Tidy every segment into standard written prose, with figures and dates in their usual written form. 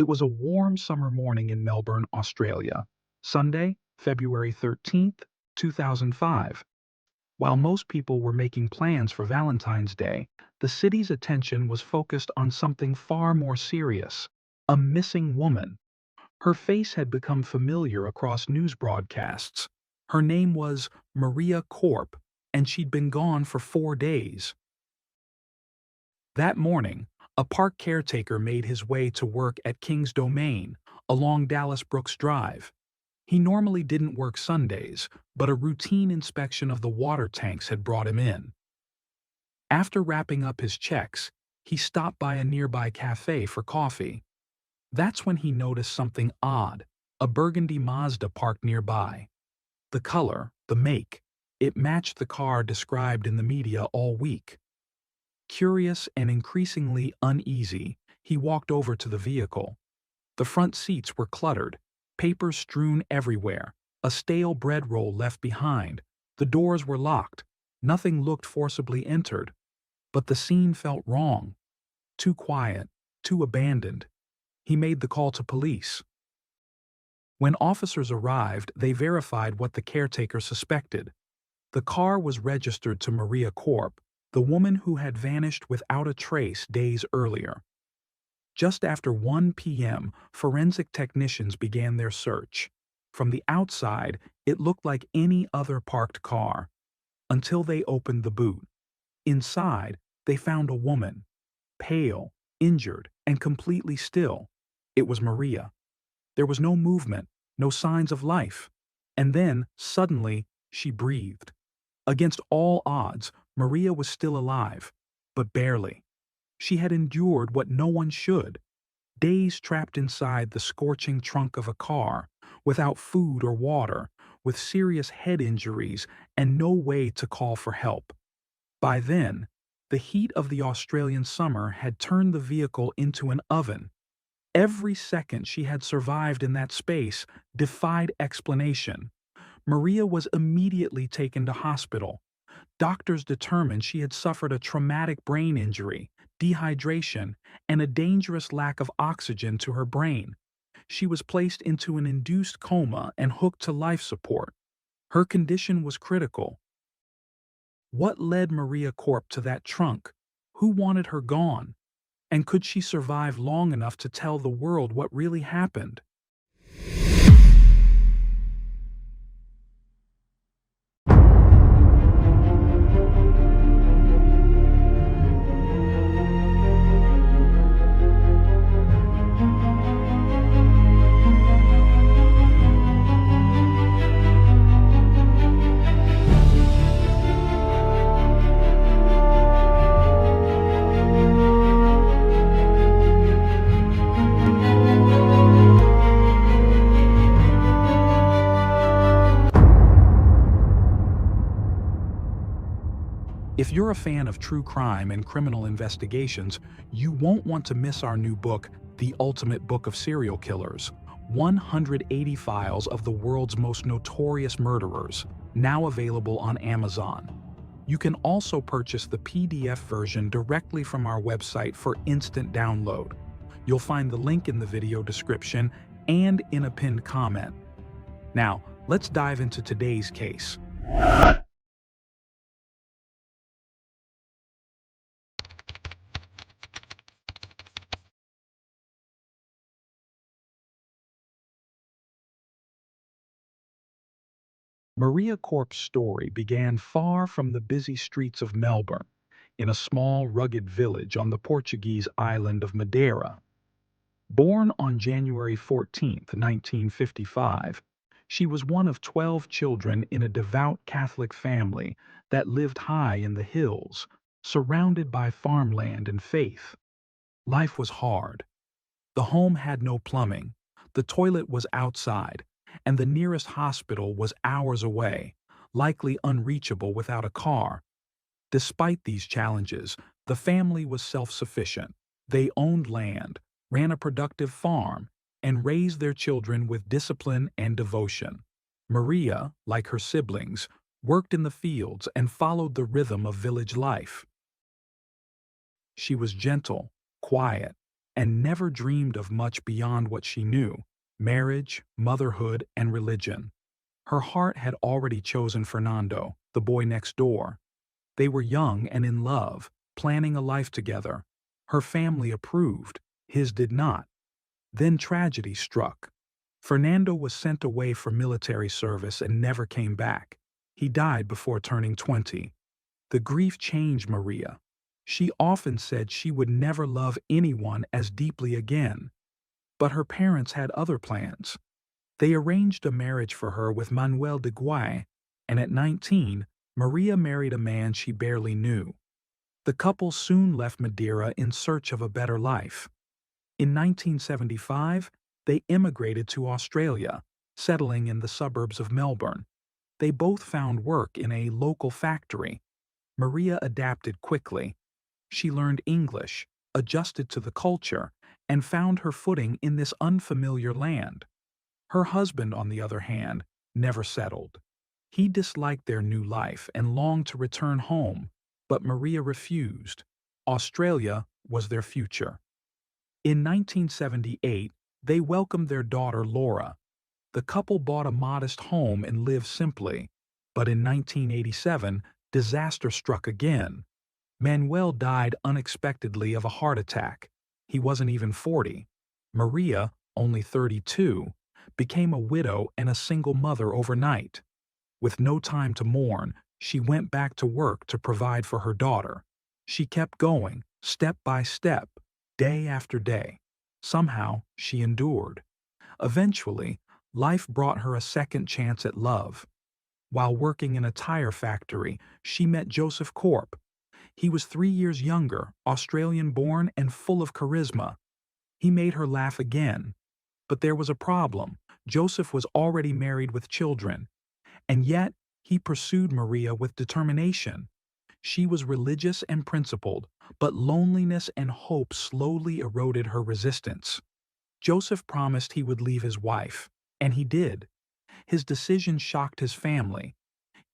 It was a warm summer morning in Melbourne, Australia. Sunday, February 13th, 2005. While most people were making plans for Valentine's Day, the city's attention was focused on something far more serious: a missing woman. Her face had become familiar across news broadcasts. Her name was Maria Korp, and she'd been gone for 4 days. That morning, a park caretaker made his way to work at King's Domain, along Dallas Brooks Drive. He normally didn't work Sundays, but a routine inspection of the water tanks had brought him in. After wrapping up his checks, he stopped by a nearby cafe for coffee. That's when he noticed something odd: a burgundy Mazda parked nearby. The color, the make, it matched the car described in the media all week. Curious and increasingly uneasy, he walked over to the vehicle. The front seats were cluttered, papers strewn everywhere, a stale bread roll left behind. The doors were locked. Nothing looked forcibly entered. But the scene felt wrong. Too quiet, too abandoned. He made the call to police. When officers arrived, they verified what the caretaker suspected. The car was registered to Maria Korp, the woman who had vanished without a trace days earlier. Just after 1 p.m., forensic technicians began their search. From the outside, it looked like any other parked car, until they opened the boot. Inside, they found a woman, pale, injured, and completely still. It was Maria. There was no movement, no signs of life. And then, suddenly, she breathed. Against all odds, Maria was still alive, but barely. She had endured what no one should: days trapped inside the scorching trunk of a car, without food or water, with serious head injuries and no way to call for help. By then, the heat of the Australian summer had turned the vehicle into an oven. Every second she had survived in that space defied explanation. Maria was immediately taken to hospital. Doctors determined she had suffered a traumatic brain injury, dehydration, and a dangerous lack of oxygen to her brain. She was placed into an induced coma and hooked to life support. Her condition was critical. What led Maria Korp to that trunk? Who wanted her gone? And could she survive long enough to tell the world what really happened? If you're a fan of true crime and criminal investigations, you won't want to miss our new book, The Ultimate Book of Serial Killers: 180 Files of the World's Most Notorious Murderers, now available on Amazon. You can also purchase the PDF version directly from our website for instant download. You'll find the link in the video description and in a pinned comment. Now, let's dive into today's case. Maria Korp's story began far from the busy streets of Melbourne, in a small, rugged village on the Portuguese island of Madeira. Born on January 14th, 1955, she was one of 12 children in a devout Catholic family that lived high in the hills, surrounded by farmland and faith. Life was hard. The home had no plumbing, the toilet was outside, and the nearest hospital was hours away, likely unreachable without a car. Despite these challenges, the family was self-sufficient. They owned land, ran a productive farm, and raised their children with discipline and devotion. Maria, like her siblings, worked in the fields and followed the rhythm of village life. She was gentle, quiet, and never dreamed of much beyond what she knew: marriage, motherhood, and religion. Her heart had already chosen Fernando, the boy next door. They were young and in love, planning a life together. Her family approved, his did not. Then tragedy struck. Fernando was sent away for military service and never came back. He died before turning 20. The grief changed Maria. She often said she would never love anyone as deeply again. But her parents had other plans. They arranged a marriage for her with Manuel de Guay, and at 19, Maria married a man she barely knew. The couple soon left Madeira in search of a better life. In 1975, they immigrated to Australia, settling in the suburbs of Melbourne. They both found work in a local factory. Maria adapted quickly. She learned English, adjusted to the culture, and found her footing in this unfamiliar land. Her husband, on the other hand, never settled. He disliked their new life and longed to return home, but Maria refused. Australia was their future. In 1978, they welcomed their daughter Laura. The couple bought a modest home and lived simply. But in 1987, disaster struck again. Manuel died unexpectedly of a heart attack. He wasn't even 40. Maria, only 32, became a widow and a single mother overnight. With no time to mourn, she went back to work to provide for her daughter. She kept going, step by step, day after day. Somehow, she endured. Eventually, life brought her a second chance at love. While working in a tire factory, she met Joseph Korp. He was 3 years younger, Australian-born, and full of charisma. He made her laugh again. But there was a problem. Joseph was already married with children. And yet, he pursued Maria with determination. She was religious and principled, but loneliness and hope slowly eroded her resistance. Joseph promised he would leave his wife, and he did. His decision shocked his family.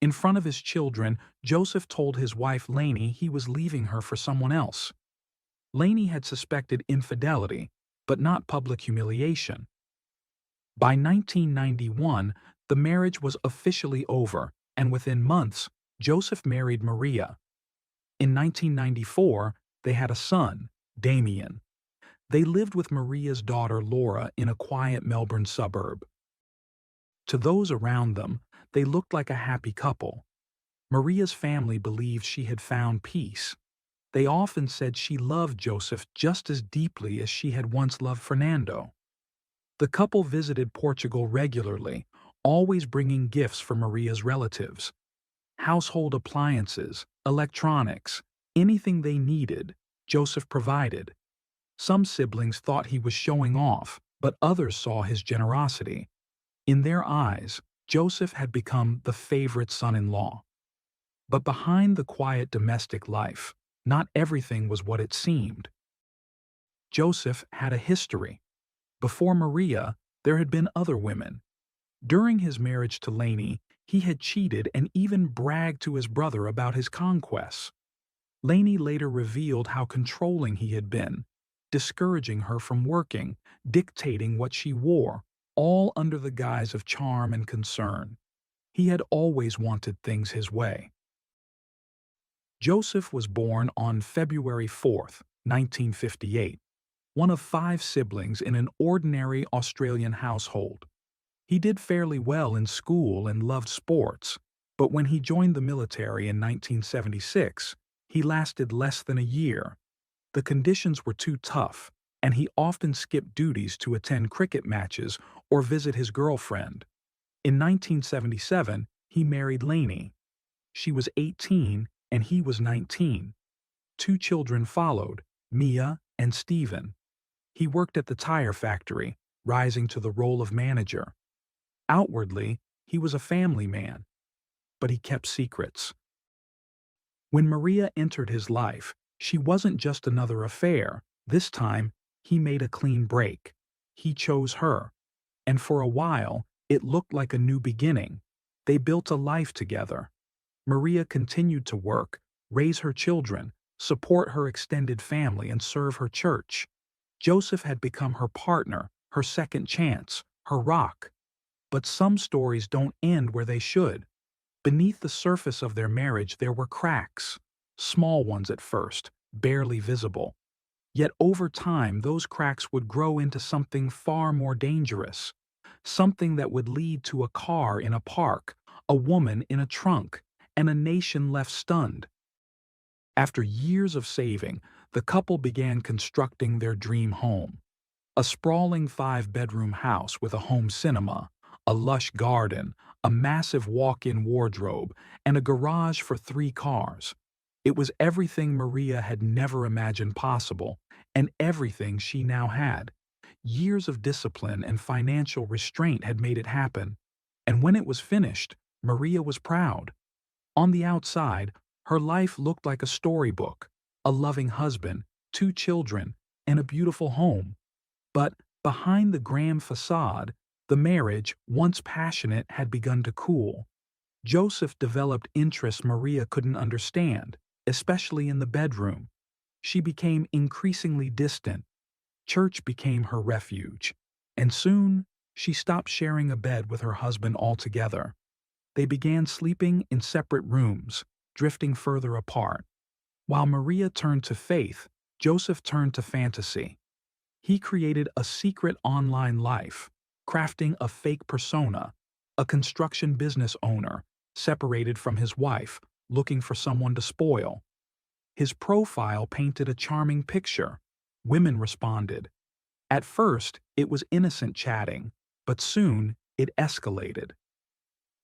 In front of his children, Joseph told his wife Lainey he was leaving her for someone else. Lainey had suspected infidelity, but not public humiliation. By 1991, the marriage was officially over, and within months, Joseph married Maria. In 1994, they had a son, Damien. They lived with Maria's daughter Laura in a quiet Melbourne suburb. To those around them, they looked like a happy couple. Maria's family believed she had found peace. They often said she loved Joseph just as deeply as she had once loved Fernando. The couple visited Portugal regularly, always bringing gifts for Maria's relatives. Household appliances, electronics, anything they needed, Joseph provided. Some siblings thought he was showing off, but others saw his generosity. In their eyes, Joseph had become the favorite son-in-law. But behind the quiet domestic life, not everything was what it seemed. Joseph had a history. Before Maria, there had been other women. During his marriage to Lainey, he had cheated and even bragged to his brother about his conquests. Lainey later revealed how controlling he had been, discouraging her from working, dictating what she wore, all under the guise of charm and concern. He had always wanted things his way. Joseph was born on February 4, 1958, one of 5 siblings in an ordinary Australian household. He did fairly well in school and loved sports, but when he joined the military in 1976, he lasted less than a year. The conditions were too tough, and he often skipped duties to attend cricket matches or visit his girlfriend. In 1977, he married Lainey. She was 18 and he was 19. 2 children followed, Mia and Stephen. He worked at the tire factory, rising to the role of manager. Outwardly, he was a family man, but he kept secrets. When Maria entered his life, she wasn't just another affair. This time, he made a clean break. He chose her. And for a while, it looked like a new beginning. They built a life together. Maria continued to work, raise her children, support her extended family, and serve her church. Joseph had become her partner, her second chance, her rock. But some stories don't end where they should. Beneath the surface of their marriage there were cracks, small ones at first, barely visible. Yet over time those cracks would grow into something far more dangerous, something that would lead to a car in a park, a woman in a trunk, and a nation left stunned. After years of saving, the couple began constructing their dream home. A sprawling five-bedroom house with a home cinema, a lush garden, a massive walk-in wardrobe, and a garage for 3 cars. It was everything Maria had never imagined possible, and everything she now had. Years of discipline and financial restraint had made it happen, and when it was finished, Maria was proud. On the outside, her life looked like a storybook, a loving husband, 2 children, and a beautiful home. But behind the grand facade, the marriage, once passionate, had begun to cool. Joseph developed interests Maria couldn't understand, especially in the bedroom. She became increasingly distant. Church became her refuge. And soon, she stopped sharing a bed with her husband altogether. They began sleeping in separate rooms, drifting further apart. While Maria turned to faith, Joseph turned to fantasy. He created a secret online life, crafting a fake persona, a construction business owner, separated from his wife, looking for someone to spoil. His profile painted a charming picture. Women responded. At first, it was innocent chatting, but soon it escalated.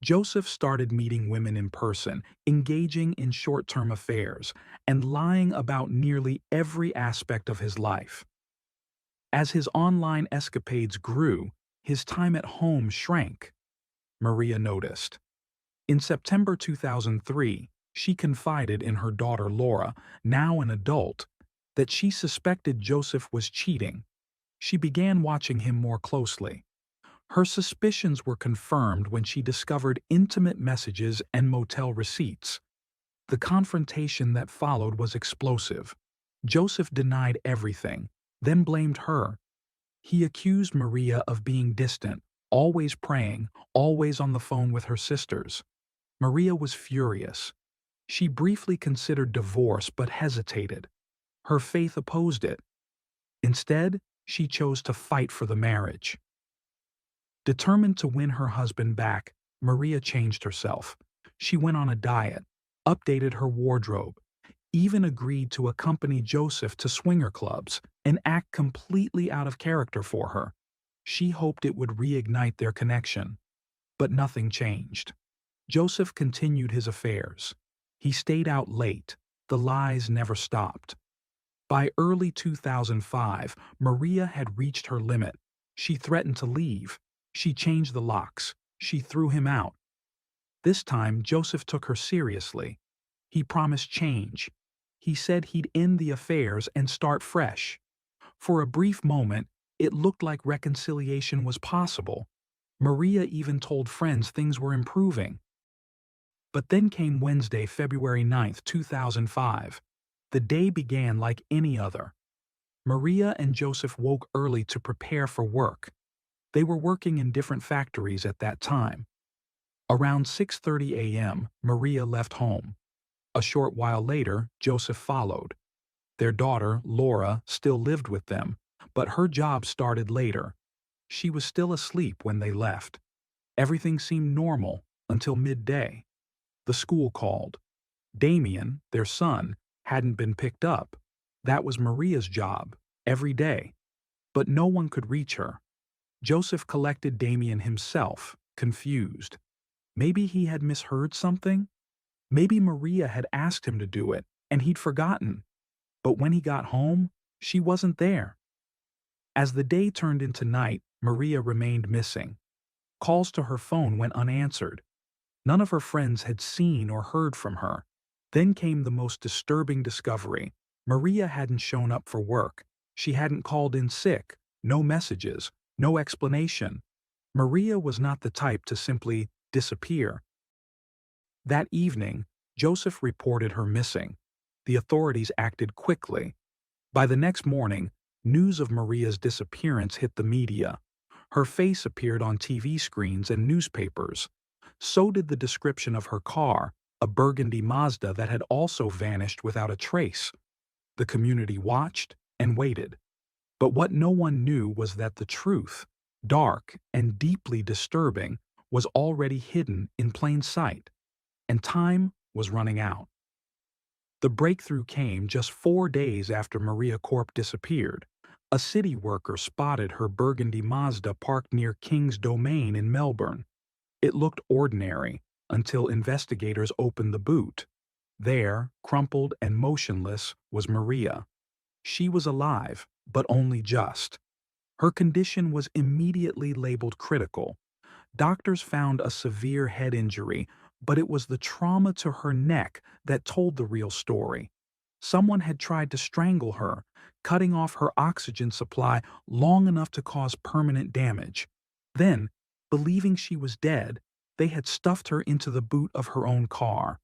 Joseph started meeting women in person, engaging in short-term affairs, and lying about nearly every aspect of his life. As his online escapades grew, his time at home shrank. Maria noticed. In September 2003, she confided in her daughter Laura, now an adult, that she suspected Joseph was cheating. She began watching him more closely. Her suspicions were confirmed when she discovered intimate messages and motel receipts. The confrontation that followed was explosive. Joseph denied everything, then blamed her. He accused Maria of being distant, always praying, always on the phone with her sisters. Maria was furious. She briefly considered divorce but hesitated. Her faith opposed it. Instead, she chose to fight for the marriage. Determined to win her husband back, Maria changed herself. She went on a diet, updated her wardrobe, even agreed to accompany Joseph to swinger clubs and act completely out of character for her. She hoped it would reignite their connection. But nothing changed. Joseph continued his affairs. He stayed out late. The lies never stopped. By early 2005, Maria had reached her limit. She threatened to leave. She changed the locks. She threw him out. This time, Joseph took her seriously. He promised change. He said he'd end the affairs and start fresh. For a brief moment, it looked like reconciliation was possible. Maria even told friends things were improving. But then came Wednesday, February 9, 2005. The day began like any other. Maria and Joseph woke early to prepare for work. They were working in different factories at that time. Around 6:30 a.m., Maria left home. A short while later, Joseph followed. Their daughter, Laura, still lived with them, but her job started later. She was still asleep when they left. Everything seemed normal until midday. The school called. Damien, their son, hadn't been picked up. That was Maria's job, every day. But no one could reach her. Joseph collected Damien himself, confused. Maybe he had misheard something? Maybe Maria had asked him to do it, and he'd forgotten. But when he got home, she wasn't there. As the day turned into night, Maria remained missing. Calls to her phone went unanswered. None of her friends had seen or heard from her. Then came the most disturbing discovery. Maria hadn't shown up for work. She hadn't called in sick, no messages, no explanation. Maria was not the type to simply disappear. That evening, Joseph reported her missing. The authorities acted quickly. By the next morning, News of Maria's disappearance hit the media. Her face appeared on TV screens and newspapers. So did the description of her car, a burgundy Mazda that had also vanished without a trace. The community watched and waited. But what no one knew was that the truth, dark and deeply disturbing, was already hidden in plain sight, and time was running out. The breakthrough came just 4 days after Maria Korp disappeared. A city worker spotted her burgundy Mazda parked near King's Domain in Melbourne. It looked ordinary until investigators opened the boot. There, crumpled and motionless, was Maria. She was alive, but only just. Her condition was immediately labeled critical. Doctors found a severe head injury, but it was the trauma to her neck that told the real story. Someone had tried to strangle her, cutting off her oxygen supply long enough to cause permanent damage. Then, believing she was dead, they had stuffed her into the boot of her own car.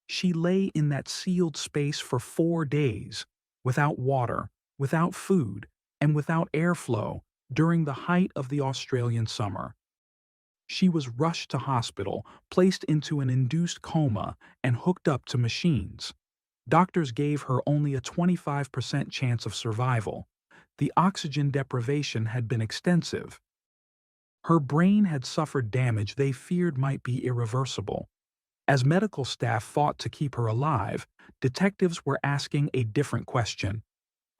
She lay in that sealed space for 4 days, without water, without food, and without airflow during the height of the Australian summer. She was rushed to hospital, placed into an induced coma, and hooked up to machines. Doctors gave her only a 25% chance of survival. The oxygen deprivation had been extensive. Her brain had suffered damage they feared might be irreversible. As medical staff fought to keep her alive, detectives were asking a different question.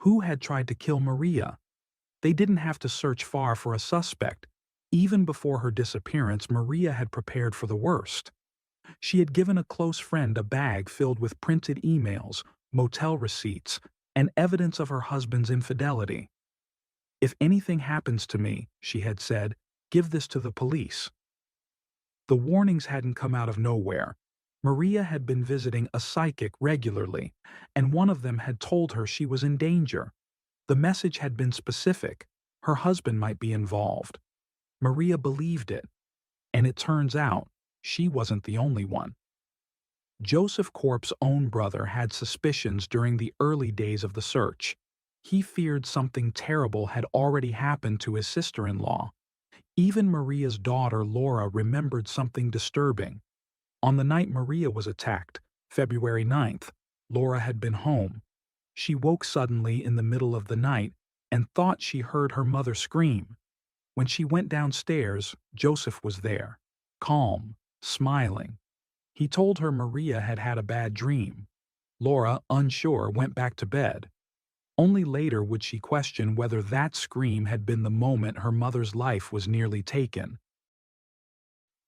Who had tried to kill Maria? They didn't have to search far for a suspect. Even before her disappearance, Maria had prepared for the worst. She had given a close friend a bag filled with printed emails, motel receipts, and evidence of her husband's infidelity. "If anything happens to me," she had said, "give this to the police." The warnings hadn't come out of nowhere. Maria had been visiting a psychic regularly, and one of them had told her she was in danger. The message had been specific. Her husband might be involved. Maria believed it, and it turns out she wasn't the only one. Joseph Korp's own brother had suspicions during the early days of the search. He feared something terrible had already happened to his sister-in-law. Even Maria's daughter Laura remembered something disturbing. On the night Maria was attacked, February 9th, Laura had been home. She woke suddenly in the middle of the night and thought she heard her mother scream. When she went downstairs, Joseph was there, calm, smiling. He told her Maria had had a bad dream. Laura, unsure, went back to bed. Only later would she question whether that scream had been the moment her mother's life was nearly taken.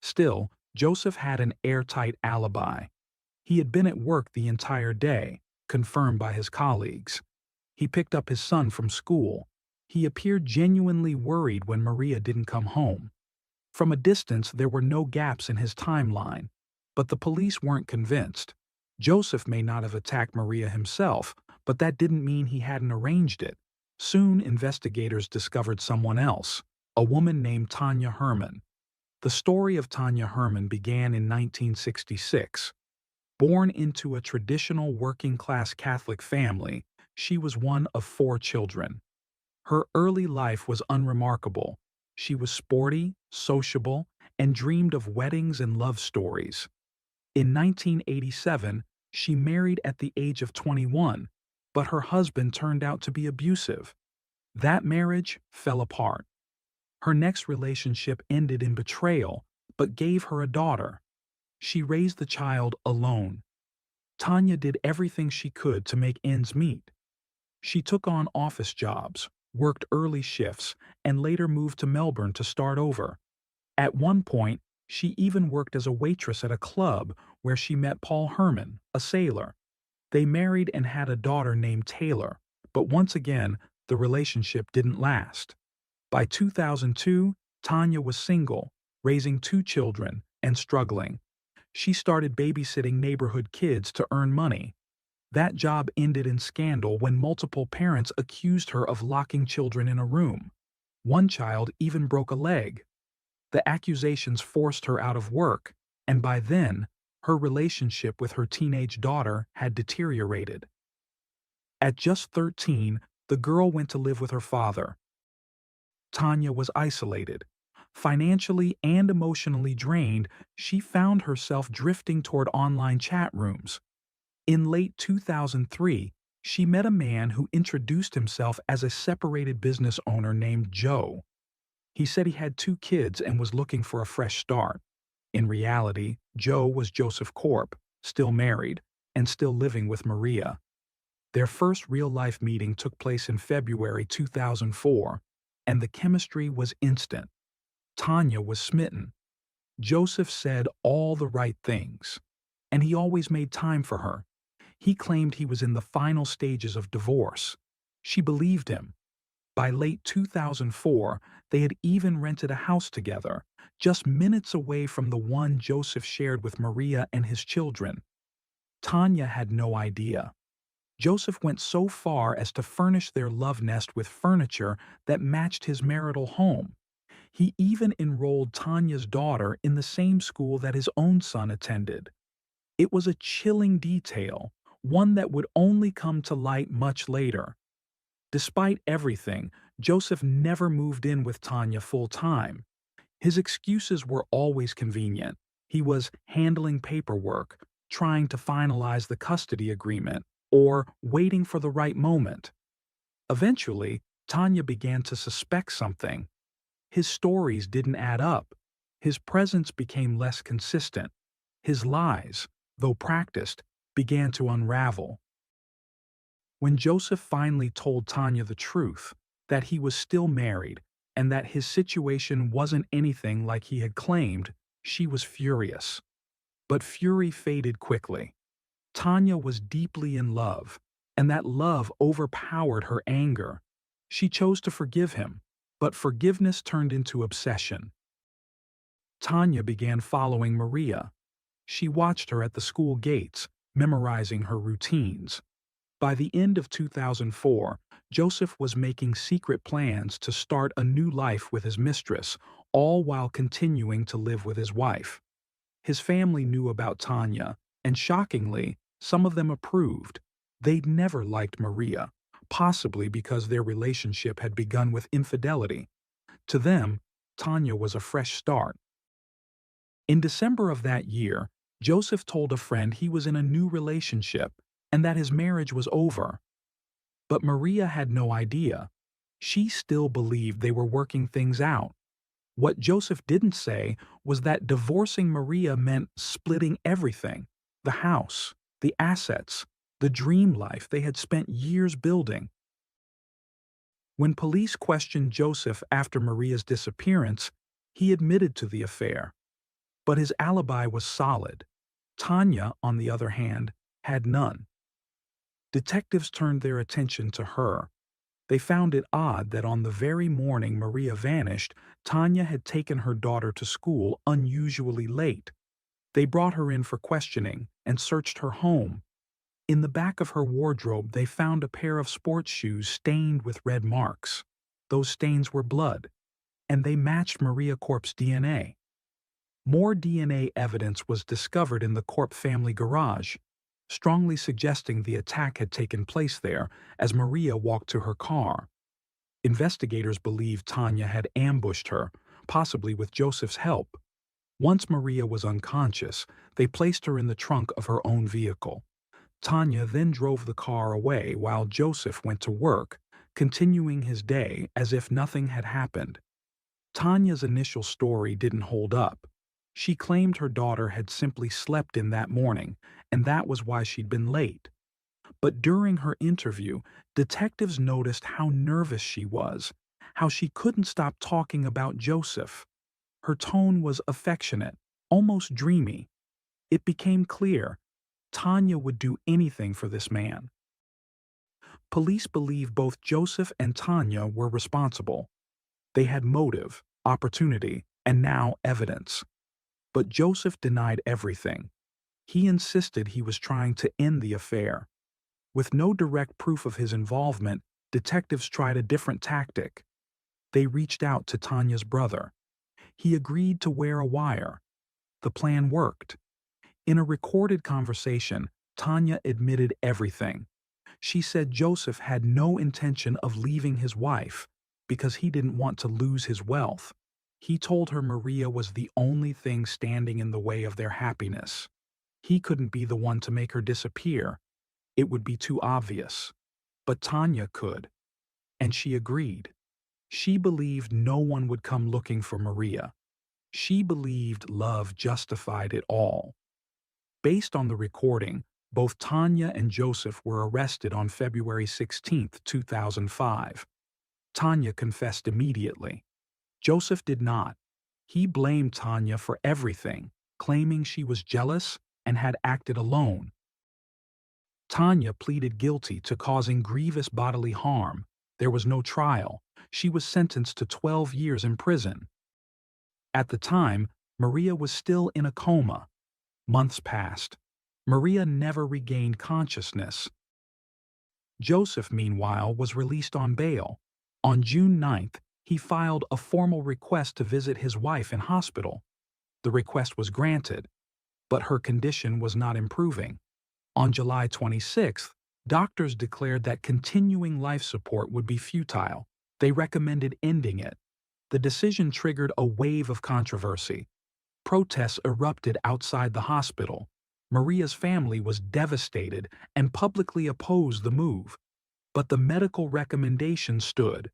Still, Joseph had an airtight alibi. He had been at work the entire day, confirmed by his colleagues. He picked up his son from school. He appeared genuinely worried when Maria didn't come home. From a distance, there were no gaps in his timeline, but the police weren't convinced. Joseph may not have attacked Maria himself, but that didn't mean he hadn't arranged it. Soon, investigators discovered someone else, a woman named Tanya Herman. The story of Tanya Herman began in 1966. Born into a traditional working-class Catholic family, she was one of 4 children. Her early life was unremarkable. She was sporty, sociable, and dreamed of weddings and love stories. In 1987, she married at the age of 21, but her husband turned out to be abusive. That marriage fell apart. Her next relationship ended in betrayal, but gave her a daughter. She raised the child alone. Tanya did everything she could to make ends meet. She took on office jobs, worked early shifts, and later moved to Melbourne to start over. At one point, she even worked as a waitress at a club where she met Paul Herman, a sailor. They married and had a daughter named Taylor, but once again, the relationship didn't last. By 2002, Tanya was single, raising 2 children, and struggling. She started babysitting neighborhood kids to earn money. That job ended in scandal when multiple parents accused her of locking children in a room. One child even broke a leg. The accusations forced her out of work, and by then, her relationship with her teenage daughter had deteriorated. At just 13, The girl went to live with her father. Tanya was isolated. Financially and emotionally drained, she found herself drifting toward online chat rooms. In late 2003, she met a man who introduced himself as a separated business owner named Joe. He said he had 2 kids and was looking for a fresh start. In reality, Joe was Joseph Korp, still married, and still living with Maria. Their first real-life meeting took place in February 2004, and the chemistry was instant. Tanya was smitten. Joseph said all the right things, and he always made time for her. He claimed he was in the final stages of divorce. She believed him. By late 2004, they had even rented a house together, just minutes away from the one Joseph shared with Maria and his children. Tanya had no idea. Joseph went so far as to furnish their love nest with furniture that matched his marital home. He even enrolled Tanya's daughter in the same school that his own son attended. It was a chilling detail, one that would only come to light much later. Despite everything, Joseph never moved in with Tanya full-time. His excuses were always convenient. He was handling paperwork, trying to finalize the custody agreement, or waiting for the right moment. Eventually, Tanya began to suspect something. His stories didn't add up. His presence became less consistent. His lies, though practiced, began to unravel. When Joseph finally told Tanya the truth, that he was still married and that his situation wasn't anything like he had claimed, she was furious. But fury faded quickly. Tanya was deeply in love, and that love overpowered her anger. She chose to forgive him, but forgiveness turned into obsession. Tanya began following Maria. She watched her at the school gates, memorizing her routines. By the end of 2004, Joseph was making secret plans to start a new life with his mistress, all while continuing to live with his wife. His family knew about Tanya, and shockingly, some of them approved. They'd never liked Maria, possibly because their relationship had begun with infidelity. To them, Tanya was a fresh start. In December of that year, Joseph told a friend he was in a new relationship and that his marriage was over. But Maria had no idea. She still believed they were working things out. What Joseph didn't say was that divorcing Maria meant splitting everything: the house, the assets, the dream life they had spent years building. When police questioned Joseph after Maria's disappearance, he admitted to the affair. But his alibi was solid. Tanya, on the other hand, had none. Detectives turned their attention to her. They found it odd that on the very morning Maria vanished, Tanya had taken her daughter to school unusually late. They brought her in for questioning and searched her home. In the back of her wardrobe, they found a pair of sports shoes stained with red marks. Those stains were blood, and they matched Maria Korp's DNA. More DNA evidence was discovered in the Korp family garage, strongly suggesting the attack had taken place there as Maria walked to her car. Investigators believed Tanya had ambushed her, possibly with Joseph's help. Once Maria was unconscious, they placed her in the trunk of her own vehicle. Tanya then drove the car away while Joseph went to work, continuing his day as if nothing had happened. Tanya's initial story didn't hold up. She claimed her daughter had simply slept in that morning, and that was why she'd been late. But during her interview, detectives noticed how nervous she was, how she couldn't stop talking about Joseph. Her tone was affectionate, almost dreamy. It became clear Tanya would do anything for this man. Police believe both Joseph and Tanya were responsible. They had motive, opportunity, and now evidence. But Joseph denied everything. He insisted he was trying to end the affair. With no direct proof of his involvement, detectives tried a different tactic. They reached out to Tanya's brother. He agreed to wear a wire. The plan worked. In a recorded conversation, Tanya admitted everything. She said Joseph had no intention of leaving his wife because he didn't want to lose his wealth. He told her Maria was the only thing standing in the way of their happiness. He couldn't be the one to make her disappear. It would be too obvious. But Tanya could, and she agreed. She believed no one would come looking for Maria. She believed love justified it all. Based on the recording, both Tanya and Joseph were arrested on February 16, 2005. Tanya confessed immediately. Joseph did not. He blamed Tanya for everything, claiming she was jealous and had acted alone. Tanya pleaded guilty to causing grievous bodily harm. There was no trial. She was sentenced to 12 years in prison. At the time, Maria was still in a coma. Months passed. Maria never regained consciousness. Joseph, meanwhile, was released on bail. On June 9th, he filed a formal request to visit his wife in hospital. The request was granted, but her condition was not improving. On July 26th, doctors declared that continuing life support would be futile. They recommended ending it. The decision triggered a wave of controversy. Protests erupted outside the hospital. Maria's family was devastated and publicly opposed the move. But the medical recommendation stood.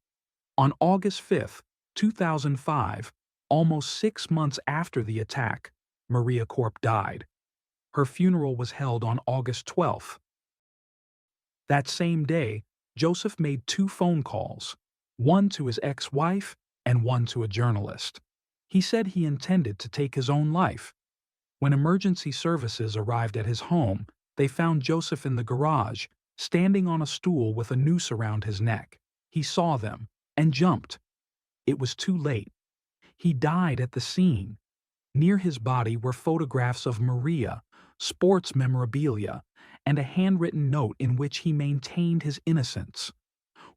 On August 5, 2005, almost 6 months after the attack, Maria Korp died. Her funeral was held on August 12th. That same day, Joseph made 2 phone calls, one to his ex-wife and one to a journalist. He said he intended to take his own life. When emergency services arrived at his home, they found Joseph in the garage, standing on a stool with a noose around his neck. He saw them and jumped. It was too late. He died at the scene. Near his body were photographs of Maria, sports memorabilia, and a handwritten note in which he maintained his innocence.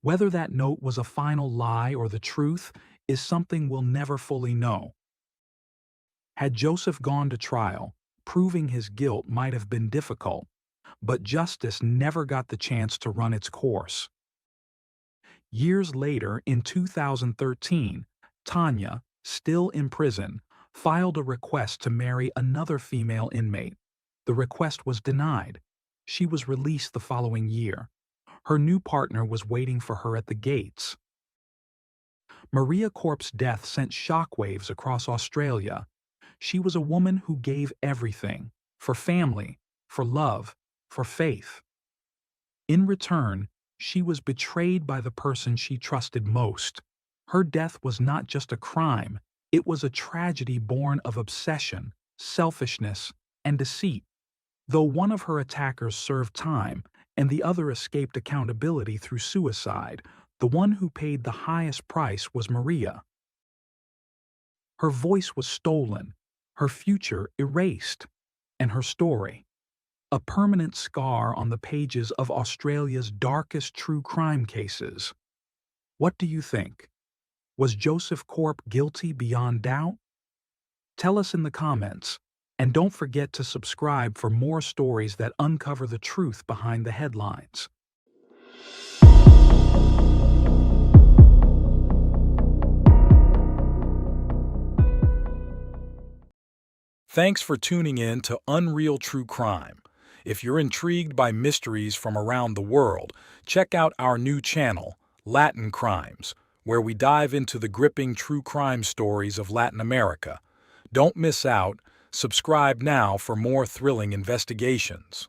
Whether that note was a final lie or the truth is something we'll never fully know. Had Joseph gone to trial, proving his guilt might have been difficult, but justice never got the chance to run its course. Years later, in 2013, Tanya, still in prison, filed a request to marry another female inmate. The request was denied. She was released the following year. Her new partner was waiting for her at the gates. Maria Korp's death sent shockwaves across Australia. She was a woman who gave everything, for family, for love, for faith. In return, she was betrayed by the person she trusted most. Her death was not just a crime, it was a tragedy born of obsession, selfishness, and deceit. Though one of her attackers served time and the other escaped accountability through suicide, the one who paid the highest price was Maria. Her voice was stolen, her future erased, and her story, a permanent scar on the pages of Australia's darkest true crime cases. What do you think? Was Joseph Korp guilty beyond doubt? Tell us in the comments, and don't forget to subscribe for more stories that uncover the truth behind the headlines. Thanks for tuning in to Unreal True Crime. If you're intrigued by mysteries from around the world, check out our new channel, Latin Crimes, where we dive into the gripping true crime stories of Latin America. Don't miss out. Subscribe now for more thrilling investigations.